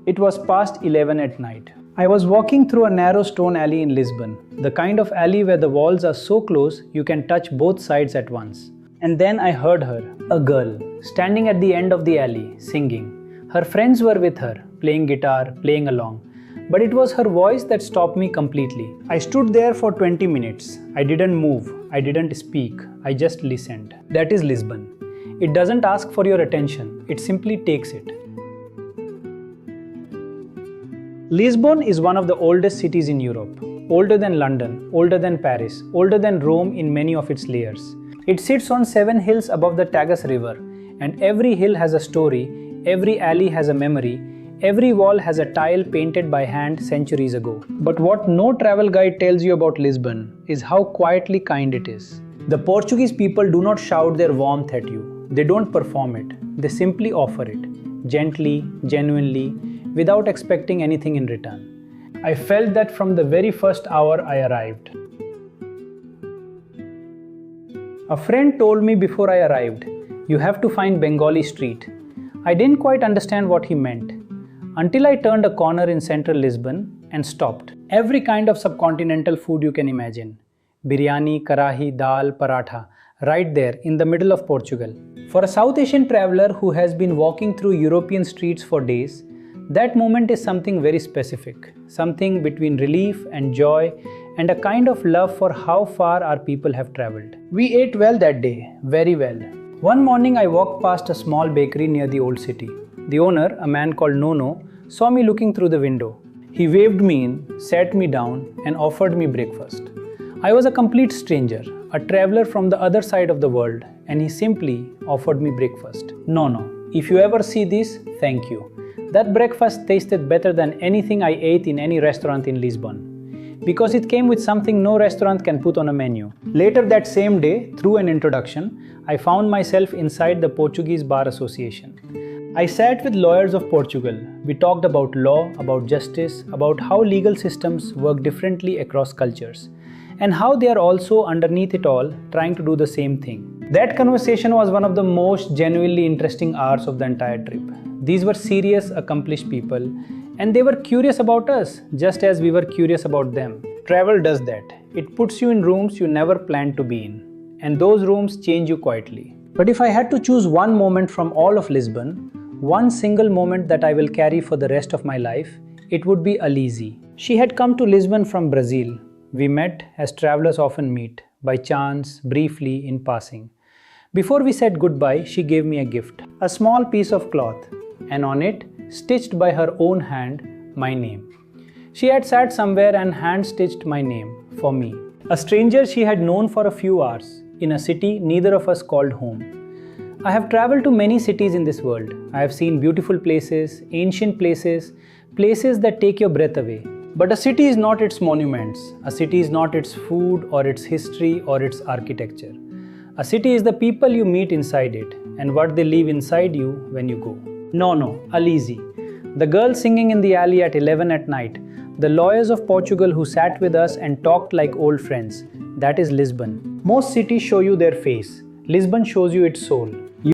It was past 11 at night. I was walking through a narrow stone alley in Lisbon, the kind of alley where the walls are so close you can touch both sides at once. And then I heard her, a girl, standing at the end of the alley, singing. Her friends were with her, playing guitar, playing along. But it was her voice that stopped me completely. I stood there for 20 minutes. I didn't move, I didn't speak, I just listened. That is Lisbon. It doesn't ask for your attention, it simply takes it. Lisbon is one of the oldest cities in Europe, older than London, older than Paris, older than Rome in many of its layers. It sits on 7 hills above the Tagus River, and every hill has a story, every alley has a memory, every wall has a tile painted by hand centuries ago. But what no travel guide tells you about Lisbon is how quietly kind it is. The Portuguese people do not shout their warmth at you. They don't perform it. They simply offer it, gently, genuinely, without expecting anything in return. I felt that from the very first hour I arrived. A friend told me before I arrived, "You have to find Bengali Street." I didn't quite understand what he meant, until I turned a corner in central Lisbon and stopped. Every kind of subcontinental food you can imagine. Biryani, karahi, dal, paratha, right there in the middle of Portugal. For a South Asian traveler who has been walking through European streets for days, that moment is something very specific, something between relief and joy and a kind of love for how far our people have traveled. We ate well that day, very well. One morning I walked past a small bakery near the old city. The owner, a man called Nono, saw me looking through the window. He waved me in, sat me down and offered me breakfast. I was a complete stranger, a traveler from the other side of the world, and he simply offered me breakfast. No, if you ever see this, thank you. That breakfast tasted better than anything I ate in any restaurant in Lisbon, because it came with something no restaurant can put on a menu. Later that same day, through an introduction, I found myself inside the Portuguese Bar Association. I sat with lawyers of Portugal. We talked about law, about justice, about how legal systems work differently across cultures, and how they are also underneath it all trying to do the same thing. That conversation was one of the most genuinely interesting hours of the entire trip. These were serious, accomplished people, and they were curious about us, just as we were curious about them. Travel does that. It puts you in rooms you never planned to be in, and those rooms change you quietly. But if I had to choose one moment from all of Lisbon, one single moment that I will carry for the rest of my life, it would be Alize. She had come to Lisbon from Brazil. We met as travelers often meet, by chance, briefly, in passing. Before we said goodbye, she gave me a gift, a small piece of cloth, and on it, stitched by her own hand, my name. She had sat somewhere and hand-stitched my name for me. A stranger she had known for a few hours, in a city neither of us called home. I have traveled to many cities in this world. I have seen beautiful places, ancient places, places that take your breath away. But a city is not its monuments. A city is not its food or its history or its architecture. A city is the people you meet inside it and what they leave inside you when you go. No, Alize. The girl singing in the alley at 11 at night. The lawyers of Portugal who sat with us and talked like old friends. That is Lisbon. Most cities show you their face. Lisbon shows you its soul.